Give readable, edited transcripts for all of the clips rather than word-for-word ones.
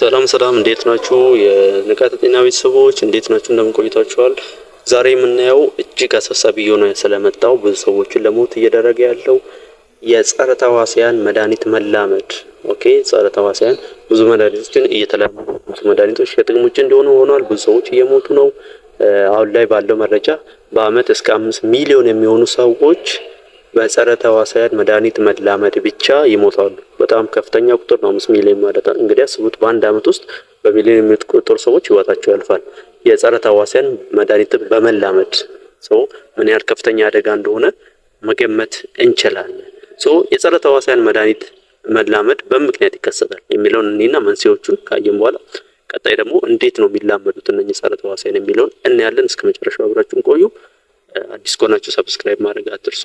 ሰላም እንዴት ናችሁ? የንቃተ ጤና ቤተሰቦች እንዴት ናችሁ? እንደምን ቆይታችኋል? ዛሬ የምናየው እጅግ አሳሳቢ የሆነ ስለመጣው ብዙ ሰዎችን ለሞት እየደረገ ያለው የጸረ ተዋሲያን መድኃኒት መላመድ። ኦኬ፣ ጸረ ተዋሲያን ብዙ መድኃኒቶችን እየተላመዱ ብዙ መድኃኒቶች ከጥቅም ውጭ እንዲሆኑ ሆኗል። ብዙ ሰዎች እየሞቱ ነው። አሁን ላይ ባለው መረጃ በአመት እስከ 5 ሚሊዮን የሚሆኑ ሰዎች በጸረ ተዋሲያን መድኃኒት መላመድ ብቻ ይሞታሉ። በጣም ከፍተኛ ቁጥር ነው 5 ሚሊዮን ማለት ነው። እንግዲህ አስቡት፣ በአንድ አመት ውስጥ በሚሊዮን የሚቆጠሩ ሰዎች ህይወታቸው ያልፋል የጸረ ተዋሲያን መድኃኒትን በመላመድ። ምን ያህል ከፍተኛ አደጋ እንደሆነ መገመት እንችላለን። የጸረ ተዋሲያን መድኃኒት መላመድ በምክንያት ይከሰታል የሚለውን እኔና መንስኤዎቹን ካየን በኋላ ቀጣይ ደግሞ እንዴት ነው የሚላመዱት እነዚህ ጸረ ተዋሲያን የሚለውን እናያለን። እስከ መጨረሻው አብራችሁን ቆዩ። አዲስ ከሆናችሁ ሰብስክራይብ ማድረግ አትርሱ።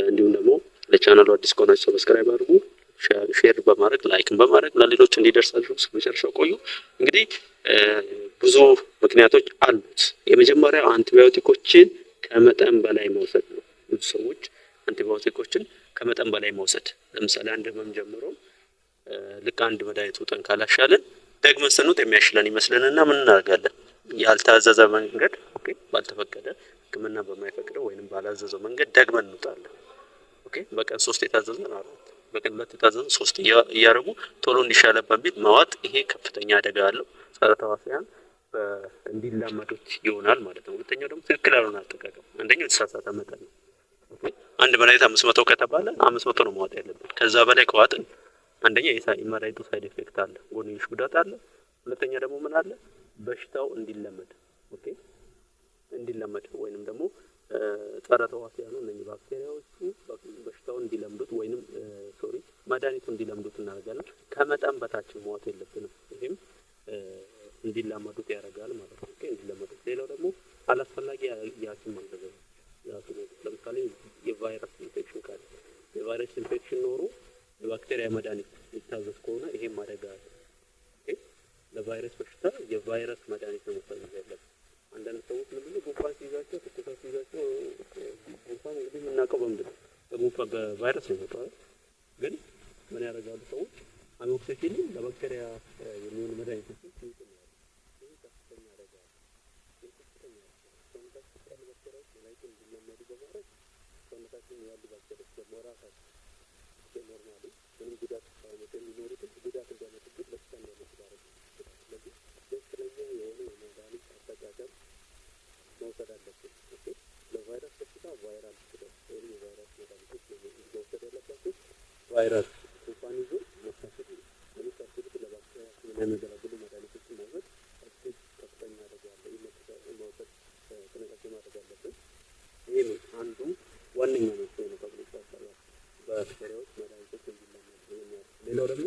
እንዲሁም ደግሞ ለቻናሉ አዲስ ከሆናችሁ ሰብስክራይብ አድርጉ፣ ሼር በማድረግ ላይክን በማድረግ ለሌሎች እንዲደርስ አድርጉ። እስከ መጨረሻው ቆዩ። እንግዲህ ብዙ ምክንያቶች አሉት። የመጀመሪያው አንቲባዮቲኮችን ከመጠን በላይ መውሰድ ነው። ብዙ ሰዎች አንቲባዮቲኮችን ከመጠን በላይ መውሰድ፣ ለምሳሌ አንድ ህመም ጀምሮ ልክ አንድ መድኃኒት ውጠን ካላሻለን ደግመን ስንውጥ የሚያሽለን ይመስለንና ምን እናደርጋለን? ያልታዘዘ መንገድ ባልተፈቀደ ህክምና በማይፈቅደው ወይንም ባላዘዘው መንገድ ደግመን እንውጣለን። በቀን 3 የታዘዘን 4፣ በቀን 2 የታዘዘን 3 እያደረጉ ቶሎ እንዲሻለን በሚል መዋጥ፣ ይሄ ከፍተኛ አደጋ አለው። ጸረ ተዋሲያን እንዲላመዱት ይሆናል ማለት ነው። ሁለተኛው ደግሞ ትክክል ያልሆነ አጠቃቀም። አንደኛው የተሳሳተ መጠን ነው። አንድ መድኃኒት 500 ከተባለ 500 ነው መዋጥ ያለብን። ከዛ በላይ ከዋጥን አንደኛ የመድኃኒቱ ሳይድ ኢፌክት አለ፣ ጎንዮሽ ጉዳት አለ። ሁለተኛ ደግሞ ምን አለ? በሽታው እንዲለመድ ወይንም ደግሞ ጸረ ተዋሲያኑ እነዚህ ባክቴሪያዎቹ በሽታውን እንዲለምዱት ወይንም መድኃኒቱ እንዲለምዱት እናደርጋለን። ከመጠን በታች መዋጥ የለብንም። ይሄም እንዲላመዱት ያደርጋል ማለት ነው። እንዲላመዱት። ሌላው ደግሞ አላስፈላጊ የሐኪም ማዘዝ። ለምሳሌ የቫይረስ ኢንፌክሽን ካለ የቫይረስ ኢንፌክሽን ኖሮ የባክቴሪያ መድኃኒት የሚታዘዝ ከሆነ ይሄም አደጋ አለ። ለቫይረስ በሽታ የቫይረስ መድኃኒት ነው መታዘዝ ያለበት። አንዳንድ ሰዎች ምንድነው ጉንፋን ሲይዛቸው ትኩሳት ሲይዛቸው፣ ጉንፋን እንግዲህ የምናውቀው በምንድን ነው? በቫይረስ ነው የሚመጣው። ግን ምን ያደርጋሉ ሰዎች? አሞክሲሲሊን ለባክቴሪያ የሚሆኑ መድኃኒቶችን ይወስዳሉ። ይህ ከፍተኛ አደጋ ነው። ሰውነታችን ያሉ ባክቴሪያዎች መድኃኒቱን እንዲለመዱ በማድረግ ሰውነታችን ያሉ ባክቴሪያዎች ደግሞ ራሳቸው ኖርማሊ ምንም ጉዳት ሳይመጡ የሚኖሩትን ጉዳት እንዲያመጡብን በሽታ እንዲያመጡ ያደርጋል። ስለዚህ ትክክለኛ የሆነ የመድኃኒት አጠቃቀም መውሰድ አለብን። ለቫይረስ በሽታ ቫይራል ስደት ወይም የቫይረስ መድኃኒቶች መውሰድ ያለባቸው ቫይረስ ጉንፋን ይዞ መታሰብ ለመሳሰሉት ለባክቴሪያ የሚያገለግሉ መድኃኒቶችን መውሰድ እጅግ ከፍተኛ አደጋ ያለው መውሰድ ጥንቃቄ ማድረግ አለብን። ይህ አንዱ ዋነኛ መንስኤ ነው ተብሎ ይታሰባል ባክቴሪያዎች መድኃኒቶች እንዲላመዱ የሚያደርግ። ሌላው ደግሞ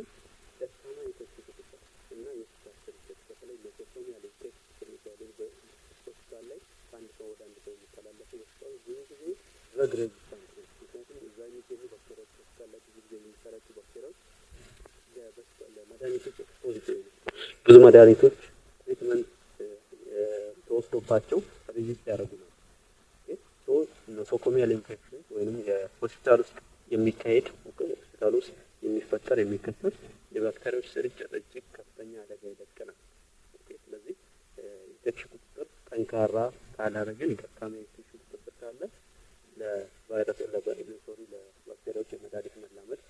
ደካማ የኢንፌክሽን ቁጥጥር እና የስኳር ስርጭት፣ በተለይ ሜሶቶሚያል ኢንፌክሽን የሚባሉ በሆስፒታል ላይ ከአንድ ሰው ወደ አንድ ሰው የሚተላለፉ በሽታዎች ብዙ ጊዜ ድረግ ሬዚስታንት ነው። ምክንያቱም እዛ የሚገኙ ባክቴሪያዎች ሆስፒታል ላይ ብዙ ጊዜ የሚሰራጩ ባክቴሪያዎች ለመድኃኒቶች ኤክስፖዝድ ነው። ብዙ መድኃኒቶች ትሪትመንት ተወስዶባቸው ሬዚስት ያደርጉ ነው። ኖሶኮሚያል ኢንፌክሽን ወይንም የሆስፒታል ውስጥ የሚካሄድ ሆስፒታል ውስጥ የሚፈጠር የሚከሰት የባክቴሪያዎች ስርጭት እጅግ ከፍተኛ አደጋ ይደቅናል። ስለዚህ ኢንፌክሽን ቁጥጥር ጠንካራ ካላደረግን፣ ደካማ ኢንፌክሽን ቁጥጥር ካለ ለባክቴሪያዎች የመድኃኒት መላመድ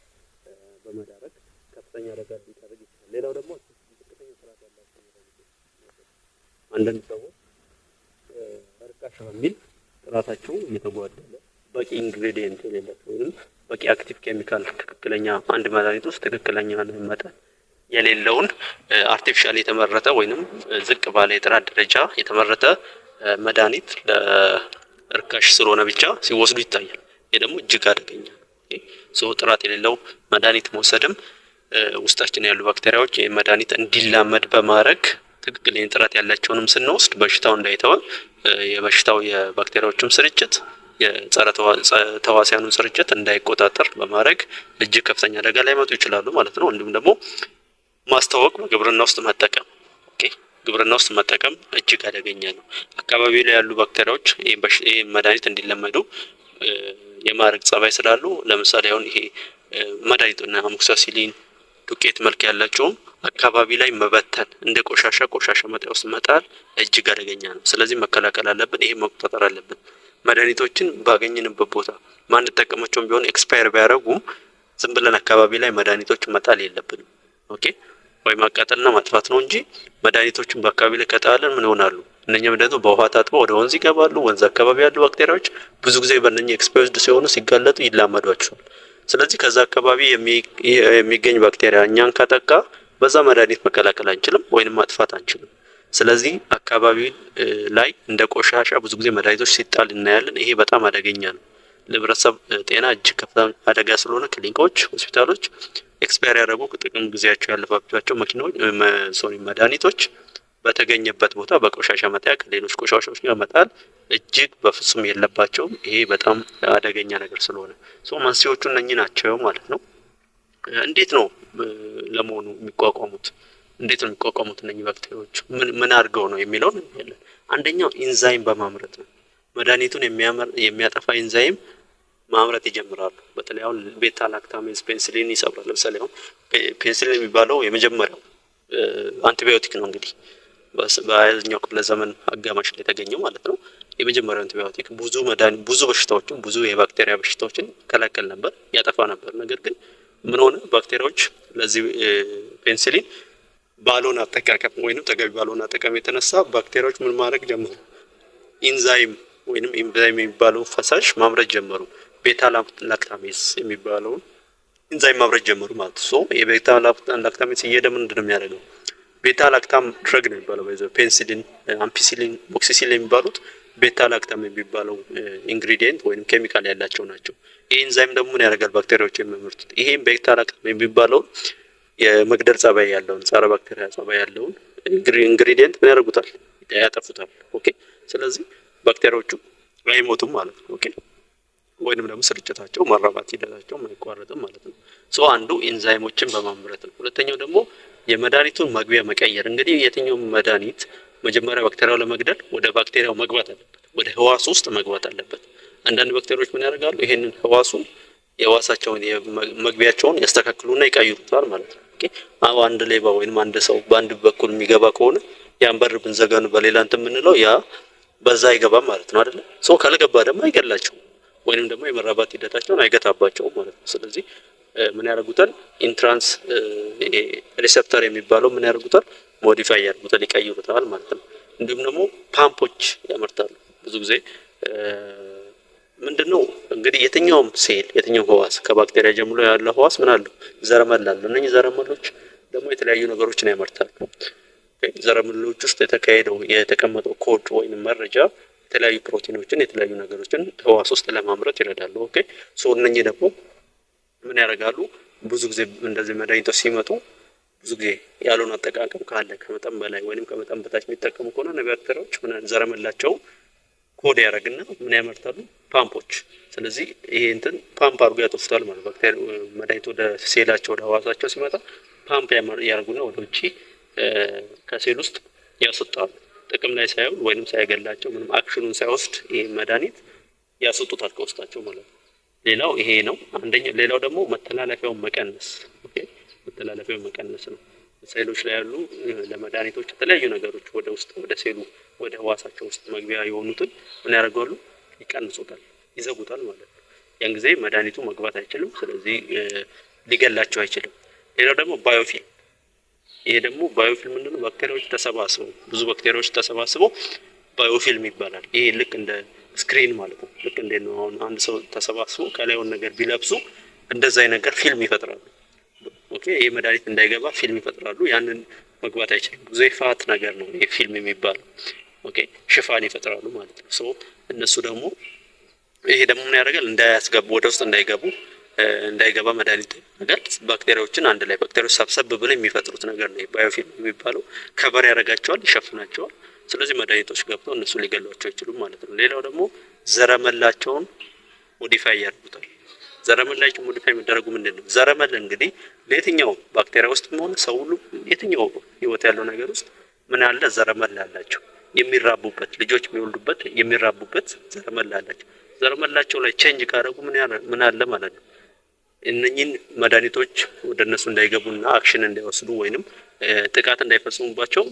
በመዳረግ ከፍተኛ አደጋ ሊደረግ ይችላል። ሌላው ደግሞ ዝቅተኛ ጥራት ያላቸው መድኃኒቶች። አንዳንድ ሰዎች ርካሽ በሚል ጥራታቸው እየተጓደለ በቂ ኢንግሬዲየንት የሌላቸው ወይም በቂ አክቲቭ ኬሚካል ትክክለኛ አንድ መድኃኒት ውስጥ ትክክለኛ መጠን የሌለውን አርቲፊሻል የተመረተ ወይንም ዝቅ ባለ የጥራት ደረጃ የተመረተ መድኃኒት ለርካሽ ስለሆነ ብቻ ሲወስዱ ይታያል። ይሄ ደግሞ እጅግ አደገኛ ነው። ጥራት የሌለው መድኃኒት መውሰድም ውስጣችን ያሉ ባክቴሪያዎች ይህ መድኃኒት እንዲላመድ በማድረግ ትክክለኛ ጥራት ያላቸውንም ስንወስድ በሽታው እንዳይተወን የበሽታው የባክቴሪያዎችም ስርጭት የጸረ ተዋሲያኑን ስርጭት እንዳይቆጣጠር በማድረግ እጅግ ከፍተኛ አደጋ ሊያመጡ ይችላሉ ማለት ነው። እንዲሁም ደግሞ ማስተዋወቅ በግብርና ውስጥ መጠቀም ግብርና ውስጥ መጠቀም እጅግ አደገኛ ነው። አካባቢው ላይ ያሉ ባክቴሪያዎች ይሄ መድኃኒት እንዲለመዱ የማድረግ ጸባይ ስላሉ፣ ለምሳሌ አሁን ይሄ መድኃኒቱና አሞክሲሲሊን ዱቄት መልክ ያላቸውም አካባቢ ላይ መበተን፣ እንደ ቆሻሻ መጣያ ውስጥ መጣል እጅግ አደገኛ ነው። ስለዚህ መከላከል አለብን። ይሄ መቆጣጠር አለብን። መድኃኒቶችን ባገኘንበት ቦታ ማንጠቀማቸውም ቢሆን ኤክስፓየር ቢያደርጉም ዝም ብለን አካባቢ ላይ መድኃኒቶችን መጣል የለብንም። ኦኬ ወይ ማቃጠልና ማጥፋት ነው እንጂ መድኃኒቶችን በአካባቢ ላይ ከጣልን ምን ይሆናሉ? እነኛ መድኃኒቶች በውሃ ታጥበው ወደ ወንዝ ይገባሉ። ወንዝ አካባቢ ያሉ ባክቴሪያዎች ብዙ ጊዜ በእነኛ ኤክስፖዝድ ሲሆኑ ሲጋለጡ ይላመዷቸዋል። ስለዚህ ከዛ አካባቢ የሚገኝ ባክቴሪያ እኛን ካጠቃ በዛ መድኃኒት መከላከል አንችልም ወይንም ማጥፋት አንችልም። ስለዚህ አካባቢ ላይ እንደ ቆሻሻ ብዙ ጊዜ መድኃኒቶች ሲጣል እናያለን። ይሄ በጣም አደገኛ ነው። ለህብረተሰብ ጤና እጅግ ከፍተኛ አደጋ ስለሆነ ክሊኒኮች፣ ሆስፒታሎች ኤክስፓየር ያደረጉ ጥቅም ጊዜያቸው ያለፈባቸው መድኃኒቶች በተገኘበት ቦታ በቆሻሻ መጣያ ከሌሎች ቆሻሻዎች ጋር መጣል እጅግ በፍጹም የለባቸውም። ይሄ በጣም አደገኛ ነገር ስለሆነ መንስኤዎቹ እነኚህ ናቸው ማለት ነው። እንዴት ነው ለመሆኑ የሚቋቋሙት? እንዴት ነው የሚቋቋሙት እነኚህ ባክቴሪያዎች? ምን አድርገው ነው የሚለውን እናያለን። አንደኛው ኢንዛይም በማምረት ነው። መድኃኒቱን የሚያጠፋ ኢንዛይም ማምረት ይጀምራሉ። በተለይ አሁን ቤታ ላክታሜዝ ፔንሲሊን ይሰብራል። ለምሳሌ አሁን ፔንሲሊን የሚባለው የመጀመሪያው አንቲባዮቲክ ነው። እንግዲህ በ20ኛው ክፍለ ዘመን አጋማሽ ላይ የተገኘው ማለት ነው። የመጀመሪያው አንቲባዮቲክ ብዙ በሽታዎችን ብዙ የባክቴሪያ በሽታዎችን ይከላከል ነበር፣ ያጠፋ ነበር። ነገር ግን ምን ሆነ? ባክቴሪያዎች ለዚህ ፔንሲሊን ባልሆነ አጠቃቀም ወይንም ተገቢ ባልሆነ አጠቃቀም የተነሳ ባክቴሪያዎች ምን ማድረግ ጀመሩ? ኢንዛይም ወይንም ኢንዛይም የሚባለው ፈሳሽ ማምረት ጀመሩ። ቤታ ላክታሜዝ የሚባለውን ኢንዛይም ማምረት ጀመሩ ማለት ነው። የቤታ ላክታሜዝ እየሄደ ምንድን ነው የሚያደርገው? ቤታ ላክታም ድረግ ነው የሚባለው። ፔንሲሊን፣ አምፒሲሊን፣ ሞክሲሲሊን የሚባሉት ቤታ ላክታም የሚባለው ኢንግሪዲየንት ወይንም ኬሚካል ያላቸው ናቸው። ይህ ኢንዛይም ደግሞ ምን ያደርጋል? ባክቴሪያዎች የሚያመርቱት ይሄም ቤታ ላክታም የሚባለውን የመግደል ጸባይ ያለውን ጸረ ባክቴሪያ ጸባይ ያለውን ኢንግሪዲየንት ምን ያደርጉታል? ያጠፉታል። ኦኬ። ስለዚህ ባክቴሪያዎቹ አይሞቱም ማለት ነው። ኦኬ። ወይንም ደግሞ ስርጭታቸው ማራባት ሂደታቸው አይቋረጥም ማለት ነው። አንዱ ኢንዛይሞችን በማምረት ነው። ሁለተኛው ደግሞ የመድኃኒቱን መግቢያ መቀየር። እንግዲህ የትኛው መድኃኒት መጀመሪያ ባክቴሪያው ለመግደል ወደ ባክቴሪያው መግባት አለበት፣ ወደ ህዋስ ውስጥ መግባት አለበት። አንዳንድ ባክቴሪያዎች ምን ያደርጋሉ? ይሄንን ህዋሱን የህዋሳቸውን መግቢያቸውን ያስተካክሉና ይቀይሩታል ማለት ነው። ኦኬ። አንድ ሌባ ወይንም አንድ ሰው በአንድ በኩል የሚገባ ከሆነ ያን በር ብንዘጋኑ በሌላ እንትን የምንለው ያ በዛ አይገባም ማለት ነው አይደለ? ካልገባ ደግሞ አይገላቸውም ወይንም ደግሞ የመራባት ሂደታቸውን አይገታባቸውም ማለት ነው። ስለዚህ ምን ያደርጉታል? ኢንትራንስ ሪሴፕተር የሚባለው ምን ያደርጉታል? ሞዲፋይ ያደርጉታል፣ ይቀይሩታል ማለት ነው። እንዲሁም ደግሞ ፓምፖች ያመርታሉ። ብዙ ጊዜ ምንድነው እንግዲህ የትኛውም ሴል የትኛውም ህዋስ ከባክቴሪያ ጀምሮ ያለ ህዋስ ምን አለው? ዘረመል አለው። እነኚህ ዘረመሎች ደግሞ የተለያዩ ነገሮችን ያመርታሉ። ዘረመሎች ውስጥ የተቀመጠው ኮድ ወይም መረጃ የተለያዩ ፕሮቲኖችን የተለያዩ ነገሮችን ህዋስ ውስጥ ለማምረት ይረዳሉ። ኦኬ። እነኚህ ደግሞ ምን ያደርጋሉ? ብዙ ጊዜ እንደዚህ መድኃኒቶች ሲመጡ ብዙ ጊዜ ያልሆነ አጠቃቀም ካለ ከመጠን በላይ ወይንም ከመጠን በታች የሚጠቀሙ ከሆነ ባክቴሪያዎች ምን ዘረመላቸው ኮድ ያደርግና ምን ያመርታሉ? ፓምፖች። ስለዚህ ይሄ እንትን ፓምፕ አድርጎ ያጠፉታል ማለት ባክቴሪያ መድኃኒት ወደ ሴላቸው ወደ ህዋሳቸው ሲመጣ ፓምፕ ያደርጉና ወደ ውጪ ከሴል ውስጥ ያስወጣሉ። ጥቅም ላይ ሳይውል ወይንም ሳይገላቸው ምንም አክሽኑን ሳይወስድ ይሄ መድኃኒት ያስወጡታል ከውስጣቸው ማለት ነው። ሌላው ይሄ ነው አንደኛው። ሌላው ደግሞ መተላለፊያውን መቀነስ። ኦኬ። መተላለፊያውን መቀነስ ነው። ሴሎች ላይ ያሉ ለመድኃኒቶች የተለያዩ ነገሮች ወደ ውስጥ ወደ ሴሉ ወደ ህዋሳቸው ውስጥ መግቢያ የሆኑትን ምን ያደርጋሉ? ይቀንሱታል፣ ይዘጉታል ማለት ነው። ያን ጊዜ መድኃኒቱ መግባት አይችልም። ስለዚህ ሊገላቸው አይችልም። ሌላው ደግሞ ባዮፊልም። ይሄ ደግሞ ባዮፊልም ምንድነው? ባክቴሪያዎች ተሰባስበው ብዙ ባክቴሪያዎች ተሰባስበው ባዮፊልም ይባላል። ይሄ ልክ እንደ ስክሪን ማለት ነው። ልክ እንደ ነው አሁን አንድ ሰው ተሰባስቦ ከላይውን ነገር ቢለብሱ እንደዛ ነገር ፊልም ይፈጥራሉ። ኦኬ። ይሄ መድኃኒት እንዳይገባ ፊልም ይፈጥራሉ። ያንን መግባት አይችልም። ብዙ የፋት ነገር ነው ይሄ ፊልም የሚባለው። ኦኬ። ሽፋን ይፈጥራሉ ማለት ነው። እነሱ ደግሞ ይሄ ደግሞ ምን ያደርጋል? እንዳያስገቡ ወደ ውስጥ እንዳይገባ መድኃኒት ነገር ባክቴሪያዎችን አንድ ላይ ባክቴሪያዎች ሰብሰብ ብለው የሚፈጥሩት ነገር ነው ባዮፊልም የሚባለው። ከበር ያደርጋቸዋል፣ ይሸፍናቸዋል። ስለዚህ መድኃኒቶች ገብተው እነሱ ሊገሏቸው አይችሉም ማለት ነው። ሌላው ደግሞ ዘረመላቸውን ሞዲፋይ ያደርጉታል። ዘረመላቸው ሞዲፋይ የሚደረጉ ምንድን ነው? ዘረመል እንግዲህ ለየትኛው ባክቴሪያ ውስጥ ሆነ ሰው ሁሉ የትኛው ህይወት ያለው ነገር ውስጥ ምን አለ? ዘረመል አላቸው። የሚራቡበት ልጆች የሚወልዱበት የሚራቡበት ዘረመል አላቸው። ዘረመላቸው ላይ ቼንጅ ካደረጉ ምን አለ ማለት ነው? እነኚህን መድኃኒቶች ወደ እነሱ እንዳይገቡና አክሽን እንዳይወስዱ ወይንም ጥቃት እንዳይፈጽሙባቸው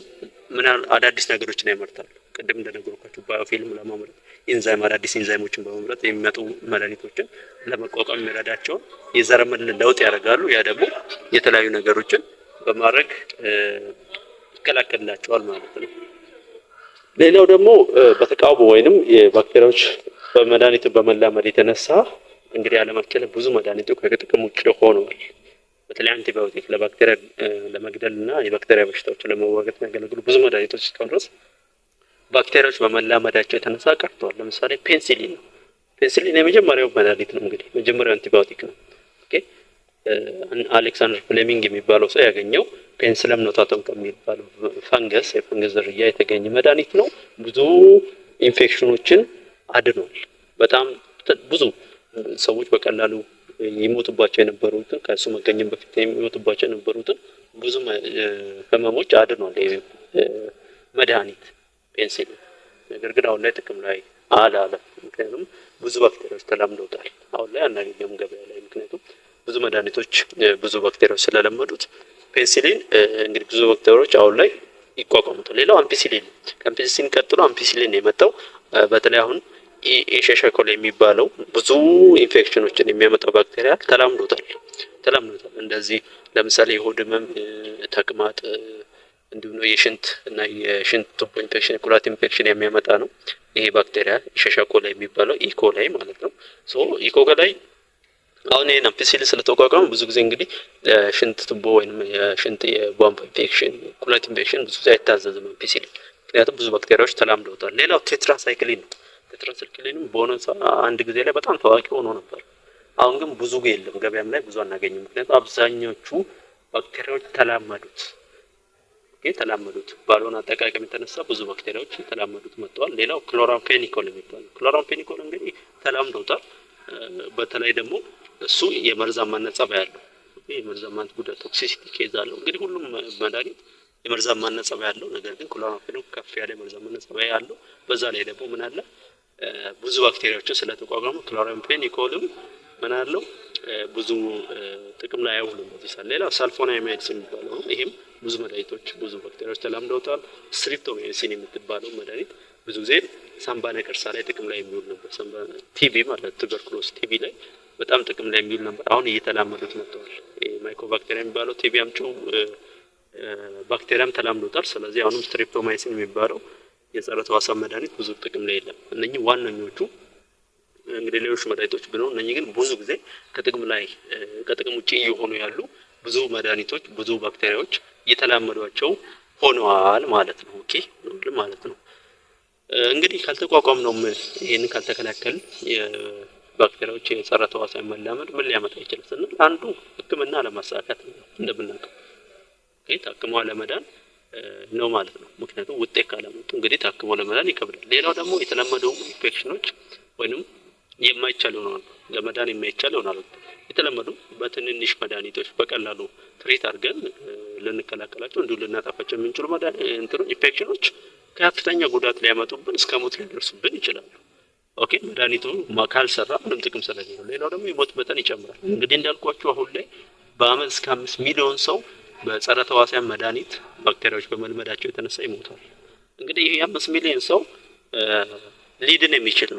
ምን አዳዲስ ነገሮችን ያመርታሉ። ቅድም እንደነገርኳችሁ ባዮፊልም ለማምረት አዳዲስ ኢንዛይሞችን በመምረጥ የሚመጡ መድኃኒቶችን ለመቋቋም የሚረዳቸውን የዘረመል ለውጥ ያደርጋሉ። ያ ደግሞ የተለያዩ ነገሮችን በማድረግ ይከላከልላቸዋል ማለት ነው። ሌላው ደግሞ በተቃውሞ ወይንም የባክቴሪያዎች በመድኃኒቱ በመላመድ የተነሳ እንግዲህ ዓለማችን ብዙ መድኃኒቶች ከጥቅም ውጭ ሆነዋል። በተለይ አንቲባዮቲክ ለባክቴሪያ ለመግደል እና የባክቴሪያ በሽታዎችን ለመዋጋት የሚያገለግሉ ብዙ መድኃኒቶች እስካሁን ድረስ ባክቴሪያዎች በመላመዳቸው የተነሳ ቀርተዋል። ለምሳሌ ፔንሲሊን ነው። ፔንሲሊን የመጀመሪያው መድኃኒት ነው። እንግዲህ መጀመሪያው አንቲባዮቲክ ነው። ኦኬ አሌክሳንደር ፍሌሚንግ የሚባለው ሰው ያገኘው ፔንሲለም ኖታቶም ከሚባለው ፈንገስ የፈንገስ ዝርያ የተገኘ መድኃኒት ነው። ብዙ ኢንፌክሽኖችን አድኗል። በጣም ብዙ ሰዎች በቀላሉ ይሞቱባቸው የነበሩትን ከእሱ መገኘት በፊት የሚሞቱባቸው የነበሩትን ብዙ ህመሞች አድኗል መድኃኒት ፔንሲሊን። ነገር ግን አሁን ላይ ጥቅም ላይ አላለም። ምክንያቱም ብዙ ባክቴሪያዎች ተላምደውታል። አሁን ላይ አናገኘውም ገበያ ላይ። ምክንያቱም ብዙ መድኃኒቶች ብዙ ባክቴሪያዎች ስለለመዱት ፔንሲሊን እንግዲህ ብዙ ባክቴሪያዎች አሁን ላይ ይቋቋሙታል። ሌላው አምፒሲሊን ነው። ከአምፒሲሊን ቀጥሎ አምፒሲሊን የመጣው በተለይ አሁን ኤሼሻኮላ የሚባለው ብዙ ኢንፌክሽኖችን የሚያመጣው ባክቴሪያ ተላምዶታል። እንደዚህ ለምሳሌ የሆድ ህመም፣ ተቅማጥ እንዲሁም ነው የሽንት እና የሽንት ቱቦ ኢንፌክሽን፣ የኩላሊት ኢንፌክሽን የሚያመጣ ነው ይሄ ባክቴሪያ ኤሼሻኮላ የሚባለው ኢኮላይ ማለት ነው። ሶ ኢኮላይ አሁን ይሄን አምፒሲሊን ስለተቋቋመ ብዙ ጊዜ እንግዲህ ለሽንት ቱቦ ወይንም የሽንት የቧንቧ ኢንፌክሽን፣ ኩላሊት ኢንፌክሽን ብዙ ጊዜ አይታዘዝም አምፒሲሊን፣ ምክንያቱም ብዙ ባክቴሪያዎች ተላምደውታል። ሌላው ቴትራሳይክሊን ነው። ቴትራሳይክሊንም በሆነ አንድ ጊዜ ላይ በጣም ታዋቂ ሆኖ ነበር። አሁን ግን ብዙ የለም፣ ገበያም ላይ ብዙ አናገኝም። ምክንያቱም አብዛኞቹ ባክቴሪያዎች ተላመዱት ባልሆነ አጠቃቀም የተነሳ ብዙ ባክቴሪያዎች ተላመዱት መጥተዋል። ሌላው ክሎራምፌኒኮል የሚባለው ክሎራምፌኒኮል እንግዲህ ተላምደውታል። በተለይ ደግሞ እሱ የመርዛማነት ጸባይ ያለው የመርዛማነት ጉዳት ቶክሲሲቲ ኬዝ አለው። እንግዲህ ሁሉም መድኃኒት የመርዛማነት ጸባይ ያለው፣ ነገር ግን ክሎራምፌኒኮል ከፍ ያለ የመርዛማነት ጸባይ ያለው። በዛ ላይ ደግሞ ምን አለ ብዙ ባክቴሪያዎችን ስለተቋቋመ ክሎራምፌኒኮልም ምን አለው ብዙ ጥቅም ላይ አይውልም በዚህ ሰዓት። ሌላው ሳልፎናማይድስ የሚባለው ነው። ይሄም ብዙ መድኃኒቶች ብዙ ባክቴሪያዎች ተላምደውታል። ስትሪፕቶማይሲን የምትባለው መድኃኒት ብዙ ጊዜ ሳምባ ነቀርሳ ላይ ጥቅም ላይ የሚውል ነበር። ሳምባ ቲቢ ማለት ቱበርኩሎስ ቲቢ ላይ በጣም ጥቅም ላይ የሚውል ነበር። አሁን እየተላመዱት መጥተዋል። ማይኮባክቴሪያ የሚባለው ቲቢ አምጪው ባክቴሪያም ተላምዶታል። ስለዚህ አሁንም ስትሪፕቶማይሲን የሚባለው የጸረ ተዋሳን መድኃኒት ብዙ ጥቅም ላይ የለም። እነኚህ ዋነኞቹ እንግዲህ ሌሎች መድኃኒቶች ብለው እነኚህ ግን ብዙ ጊዜ ከጥቅም ውጪ እየሆኑ ያሉ ብዙ መድኃኒቶች ብዙ ባክቴሪያዎች እየተላመዷቸው ሆነዋል ማለት ነው። ኦኬ ማለት ነው። እንግዲህ ካልተቋቋም ነው ይሄንን ካልተከላከል የባክቴሪያዎች የጸረ ተዋሳን መላመድ ምን ሊያመጣ ይችላል ስንል አንዱ ሕክምና ለማሳካት ነው እንደምናውቀው። ታክሞ ለመዳን ነው ማለት ነው። ምክንያቱም ውጤት ካላመጡ እንግዲህ ታክሞ ለመዳን ይከብዳል። ሌላው ደግሞ የተለመዱ ኢንፌክሽኖች ወይንም የማይቻል ሆነው ለመዳን የማይቻል ሆናሉ። የተለመዱ በትንንሽ መድኃኒቶች በቀላሉ ትሪት አድርገን ልንከላከላቸው እንዲሁ ልናጠፋቸው የምንችሉ ኢንፌክሽኖች ከፍተኛ ጉዳት ሊያመጡብን እስከ ሞት ሊደርሱብን ይችላሉ። ኦኬ መድኃኒቱ ካልሰራ ምንም ጥቅም ስለሌለው። ሌላው ደግሞ የሞት መጠን ይጨምራል። እንግዲህ እንዳልኳችሁ አሁን ላይ በአመት እስከ 5 ሚሊዮን ሰው በጸረ ተዋሲያን መድኃኒት ባክቴሪያዎች በመልመዳቸው የተነሳ ይሞታል። እንግዲህ ይሄ 5 ሚሊዮን ሰው ሊድን የሚችል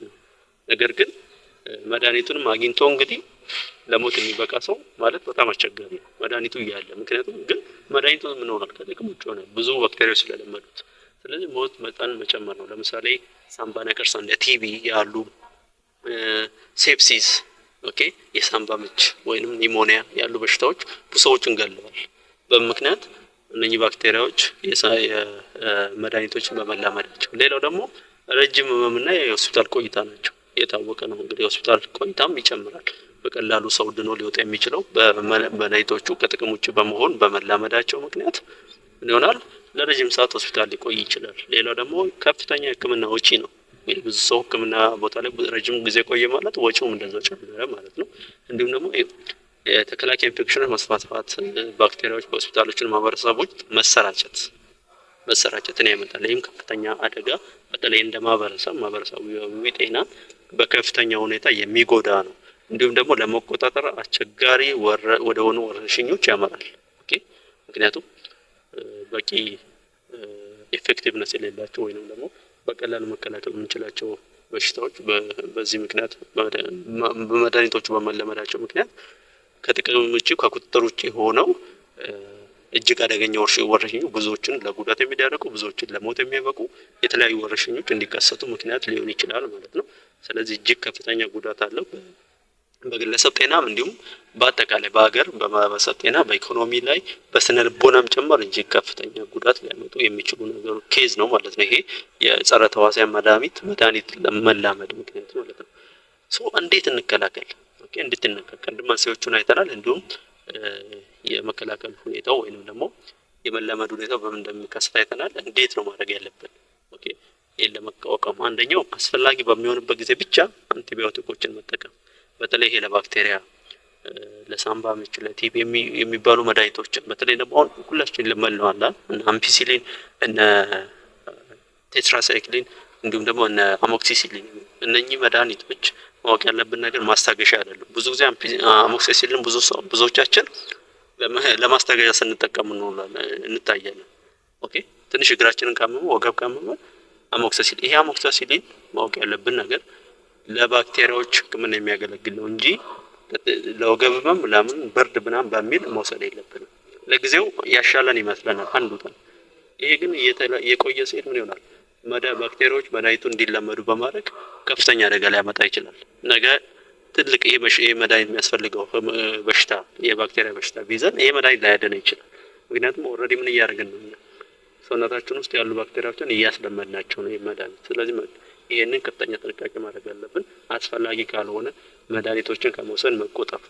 ነው። ነገር ግን መድኃኒቱንም አግኝቶ እንግዲህ ለሞት የሚበቃ ሰው ማለት በጣም አስቸጋሪ ነው መድኃኒቱ እያለ። ምክንያቱም ግን መድኃኒቱ ምን ሆኗል ከጥቅም ውጭ ሆነ ብዙ ባክቴሪያዎች ስለለመዱት። ስለዚህ ሞት መጠን መጨመር ነው። ለምሳሌ ሳምባ ነቀርሳ እንደ ቲቢ ያሉ ሴፕሲስ የሳምባ ምች ወይንም ኒሞኒያ ያሉ በሽታዎች ብዙ ሰዎችን ገለዋል በምክንያት እነኚህ ባክቴሪያዎች መድኃኒቶችን በመላመዳቸው። ሌላው ደግሞ ረጅም ህመምና የሆስፒታል ቆይታ ናቸው። የታወቀ ነው እንግዲህ የሆስፒታል ቆይታም ይጨምራል። በቀላሉ ሰው ድኖ ሊወጣ የሚችለው በመድኃኒቶቹ ከጥቅም ውጭ በመሆን በመላመዳቸው ምክንያት ምን ይሆናል ለረጅም ሰዓት ሆስፒታል ሊቆይ ይችላል። ሌላው ደግሞ ከፍተኛ ህክምና ወጪ ነው። ብዙ ሰው ህክምና ቦታ ላይ ረጅም ጊዜ ቆየ ማለት ወጪውም እንደዛው ጨመረ ማለት ነው። እንዲሁም ደግሞ የተከላካይ ኢንፌክሽኖች መስፋፋት፣ ባክቴሪያዎች በሆስፒታሎችና ማህበረሰቦች መሰራጨትን ያመጣል። ይህም ከፍተኛ አደጋ በተለይ እንደ ማህበረሰባዊ ጤና በከፍተኛ ሁኔታ የሚጎዳ ነው። እንዲሁም ደግሞ ለመቆጣጠር አስቸጋሪ ወደ ሆኑ ወረርሽኞች ያመራል። ምክንያቱም በቂ ኢፌክቲቭነስ የሌላቸው ወይንም ደግሞ በቀላሉ መከላከል የምንችላቸው በሽታዎች በዚህ ምክንያት በመድኃኒቶቹ በመለመዳቸው ምክንያት ከጥቅም ውጭ ከቁጥጥር ውጭ ሆነው እጅግ አደገኛ ወረርሽኞች ብዙዎችን ለጉዳት የሚዳረጉ ብዙዎችን ለሞት የሚያበቁ የተለያዩ ወረርሽኞች እንዲከሰቱ ምክንያት ሊሆን ይችላል ማለት ነው። ስለዚህ እጅግ ከፍተኛ ጉዳት አለው በግለሰብ ጤናም እንዲሁም በአጠቃላይ በሀገር በማህበረሰብ ጤና በኢኮኖሚ ላይ በስነ ልቦናም ጭምር እጅግ ከፍተኛ ጉዳት ሊያመጡ የሚችሉ ነገሮች ኬዝ ነው ማለት ነው። ይሄ የጸረ ተዋሲያን መድኃኒት ለመላመድ ምክንያት ማለት ነው። እንዴት እንከላከል? እንዴት እንከላከል? መንስኤዎቹን አይተናል። እንዲሁም የመከላከል ሁኔታው ወይንም ደግሞ የመላመድ ሁኔታው በምን እንደሚከሰት አይተናል። እንዴት ነው ማድረግ ያለብን? ይሄን ለመቋቋም አንደኛው አስፈላጊ በሚሆንበት ጊዜ ብቻ አንቲባዮቲኮችን መጠቀም፣ በተለይ ይሄ ለባክቴሪያ ለሳምባ ምች ለቲቢ የሚባሉ መድኃኒቶችን በተለይ ደግሞ አሁን ሁላችን ለመለዋለን እነ አምፒሲሊን እነ ቴትራሳይክሊን እንዲሁም ደግሞ እነ አሞክሲሲሊን እነኚህ መድኃኒቶች ማወቅ ያለብን ነገር ማስታገሻ አይደሉም። ብዙ ጊዜ አሞክሲሲሊን ብዙዎቻችን ለማስታገሻ ስንጠቀም እንታያለን። ትንሽ እግራችንን ካመመ ወገብ ካመመ አሞክሲሲሊን ይሄ አሞክሲሲሊን ማወቅ ያለብን ነገር ለባክቴሪያዎች ሕክምና የሚያገለግል ነው እንጂ ለወገብ ህመም ለምን ብርድ ምናምን በሚል መውሰድ የለብንም። ለጊዜው ያሻለን ይመስለናል አንዱ ቀን። ይሄ ግን የቆየ ሲሄድ ምን ይሆናል? ባክቴሪያዎች መድኃኒቱን እንዲለመዱ በማድረግ ከፍተኛ አደጋ ሊያመጣ ይችላል። ነገ ትልቅ ይሄ መድኃኒት የሚያስፈልገው በሽታ የባክቴሪያ በሽታ ቢይዘን ይሄ መድኃኒት ላያድነን ይችላል። ምክንያቱም ኦልሬዲ ምን እያደረግን ነው? ሰውነታችን ውስጥ ያሉ ባክቴሪያዎችን እያስለመድናቸው ነው ይሄ መድኃኒት። ስለዚህ ይሄንን ከፍተኛ ጥንቃቄ ማድረግ አለብን። አስፈላጊ ካልሆነ መድኃኒቶችን ከመውሰድ መቆጠብ፣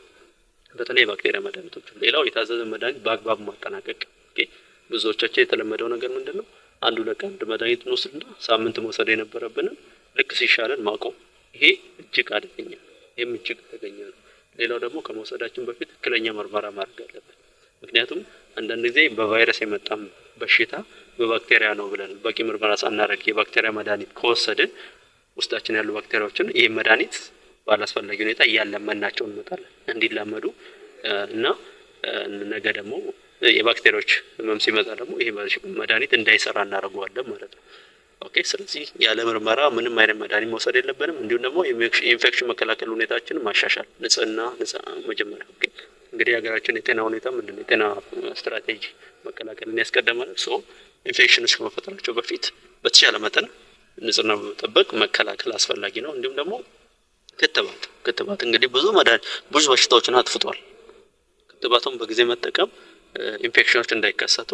በተለይ የባክቴሪያ መድኃኒቶችን። ሌላው የታዘዘ መድኃኒት በአግባቡ ማጠናቀቅ። ብዙዎቻችን የተለመደው ነገር ምንድነው? አንዱ ለቀንድ መድኃኒት እንወስድና ሳምንት መውሰድ የነበረብንን ልክ ሲሻለን ማቆም። ይሄ እጅግ አደገኛ ነው። ይሄም እጅግ አደገኛ ነው። ሌላው ደግሞ ከመውሰዳችን በፊት ትክክለኛ ምርመራ ማድረግ አለብን። ምክንያቱም አንዳንድ ጊዜ በቫይረስ የመጣም በሽታ በባክቴሪያ ነው ብለን በቂ ምርመራ ሳናደርግ የባክቴሪያ መድኃኒት ከወሰድን ውስጣችን ያሉ ባክቴሪያዎችን ይህ መድኃኒት ባላስፈላጊ ሁኔታ እያለመናቸው እንመጣለን እንዲላመዱ እና ነገ ደግሞ የባክቴሪያዎች ህመም ሲመጣ ደግሞ ይሄ መድኃኒት እንዳይሰራ እናደርገዋለን ማለት ነው። ስለዚህ ያለ ምርመራ ምንም አይነት መድኃኒት መውሰድ የለብንም። እንዲሁም ደግሞ የኢንፌክሽን መከላከል ሁኔታችንን ማሻሻል፣ ንጽህና መጀመሪያ። እንግዲህ ሀገራችን የጤና ሁኔታ ምንድነው? የጤና ስትራቴጂ መከላከልን ያስቀደማል። ኢንፌክሽኖች ከመፈጠራቸው በፊት በተቻለ መጠን ንጽህና በመጠበቅ መከላከል አስፈላጊ ነው። እንዲሁም ደግሞ ክትባት እንግዲህ ብዙ በሽታዎችን አጥፍቷል። ክትባቱን በጊዜ መጠቀም ኢንፌክሽኖች እንዳይከሰቱ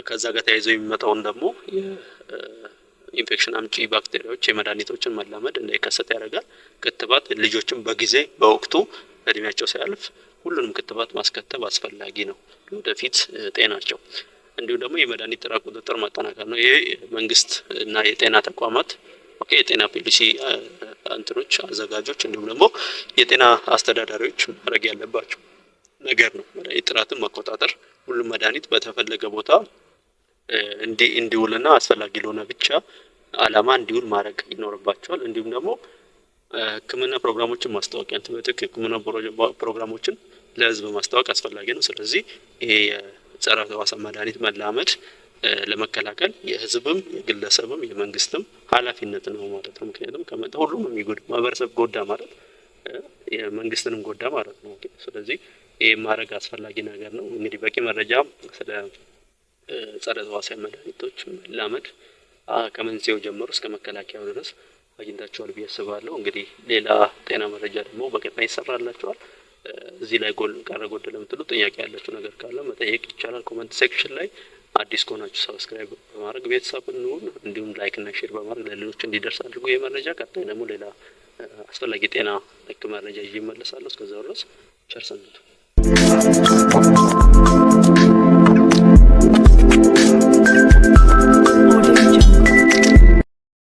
ከዛ ጋር ተያይዘው የሚመጣውን ደግሞ የኢንፌክሽን አምጪ ባክቴሪያዎች የመድኃኒቶችን መላመድ እንዳይከሰት ያደርጋል። ክትባት ልጆችን በጊዜ በወቅቱ እድሜያቸው ሳያልፍ ሁሉንም ክትባት ማስከተብ አስፈላጊ ነው ለወደፊት ጤናቸው። እንዲሁም ደግሞ የመድኃኒት ጥራት ቁጥጥር ማጠናከር ነው። ይሄ መንግስት እና የጤና ተቋማት የጤና ፖሊሲ እንትኖች አዘጋጆች እንዲሁም ደግሞ የጤና አስተዳዳሪዎች ማድረግ ያለባቸው ነገር ነው። መድኃኒት ጥራትን መቆጣጠር፣ ሁሉም መድኃኒት በተፈለገ ቦታ እንዲውልና አስፈላጊ ለሆነ ብቻ አላማ እንዲውል ማድረግ ይኖርባቸዋል። እንዲሁም ደግሞ ሕክምና ፕሮግራሞችን ማስታወቅ፣ አንቲባዮቲክ ሕክምና ፕሮግራሞችን ለህዝብ ማስታወቅ አስፈላጊ ነው። ስለዚህ ይሄ የጸረ ተዋሲያን መድኃኒት መላመድ ለመከላከል የህዝብም የግለሰብም የመንግስትም ኃላፊነት ነው ማለት ነው። ምክንያቱም ከመጣ ሁሉም የሚጎዳ ማህበረሰብ ጎዳ ማለት የመንግስትንም ጎዳ ማለት ነው። ስለዚህ ይሄ ማድረግ አስፈላጊ ነገር ነው። እንግዲህ በቂ መረጃ ስለ ጸረ ተዋሲያን መድኃኒቶች መላመድ ከመንስኤው ጀምሮ እስከ መከላከያው ድረስ አግኝታችኋል ብዬ አስባለሁ። እንግዲህ ሌላ ጤና መረጃ ደግሞ በቀጣይ ይሰራላችኋል። እዚህ ላይ ቀረ ጎደለ የምትሉ ጥያቄ ያላችሁ ነገር ካለ መጠየቅ ይቻላል ኮሜንት ሴክሽን ላይ። አዲስ ከሆናችሁ ሰብስክራይብ በማድረግ ቤተሰብ እንሁን። እንዲሁም ላይክ እና ሼር በማድረግ ለሌሎች እንዲደርስ አድርጉ። ይሄ መረጃ ቀጣይ ደግሞ ሌላ አስፈላጊ ጤና ነክ መረጃ ይዤ እመለሳለሁ። እስከዛው ድረስ ቸር ሰንብቱ።